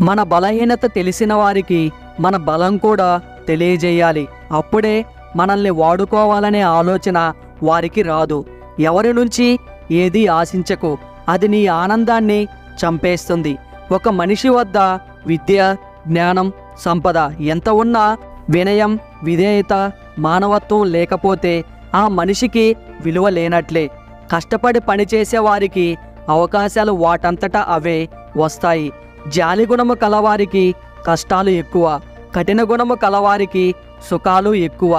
మన బలహీనత తెలిసిన వారికి మన బలం కూడా తెలియజేయాలి. అప్పుడే మనల్ని వాడుకోవాలనే ఆలోచన వారికి రాదు. ఎవరి నుంచి ఏది ఆశించకు, అది నీ ఆనందాన్ని చంపేస్తుంది. ఒక మనిషి వద్ద విద్య, జ్ఞానం, సంపద ఎంత ఉన్నా వినయం, విధేయత, మానవత్వం లేకపోతే ఆ మనిషికి విలువ లేనట్లే. కష్టపడి పనిచేసే వారికి అవకాశాలు వాటంతటా అవే వస్తాయి. జాలి గుణము కలవారికి కష్టాలు ఎక్కువ, కఠిన గుణము కలవారికి సుఖాలు ఎక్కువ.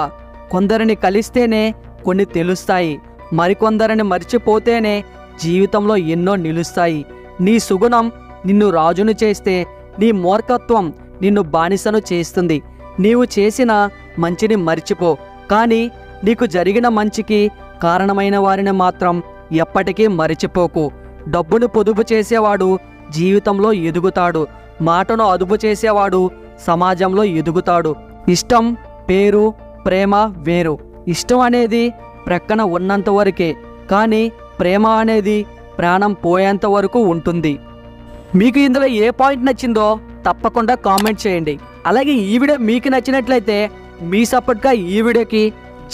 కొందరిని కలిస్తేనే కొన్ని తెలుస్తాయి, మరికొందరిని మర్చిపోతేనే జీవితంలో ఎన్నో నిలుస్తాయి. నీ సుగుణం నిన్ను రాజును చేస్తే నీ మూర్ఖత్వం నిన్ను బానిసను చేస్తుంది. నీవు చేసిన మంచిని మర్చిపో, కానీ నీకు జరిగిన మంచికి కారణమైన వారిని మాత్రం ఎప్పటికీ మరిచిపోకు. డబ్బును పొదుపు చేసేవాడు జీవితంలో ఎదుగుతాడు. మాటను అదుపు చేసేవాడు సమాజంలో ఎదుగుతాడు. ఇష్టం, పేరు, ప్రేమ వేరు. ఇష్టం అనేది ప్రక్కన ఉన్నంత వరకే, కానీ ప్రేమ అనేది ప్రాణం పోయేంత వరకు ఉంటుంది. మీకు ఇందులో ఏ పాయింట్ నచ్చిందో తప్పకుండా కామెంట్ చేయండి. అలాగే ఈ వీడియో మీకు నచ్చినట్లయితే మీ సపోర్ట్గా ఈ వీడియోకి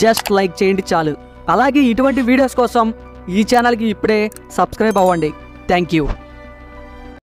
జస్ట్ లైక్ చేయండి చాలు. అలాగే ఇటువంటి వీడియోస్ కోసం ఈ ఛానల్కి ఇప్పుడే సబ్స్క్రైబ్ అవ్వండి. Thank you.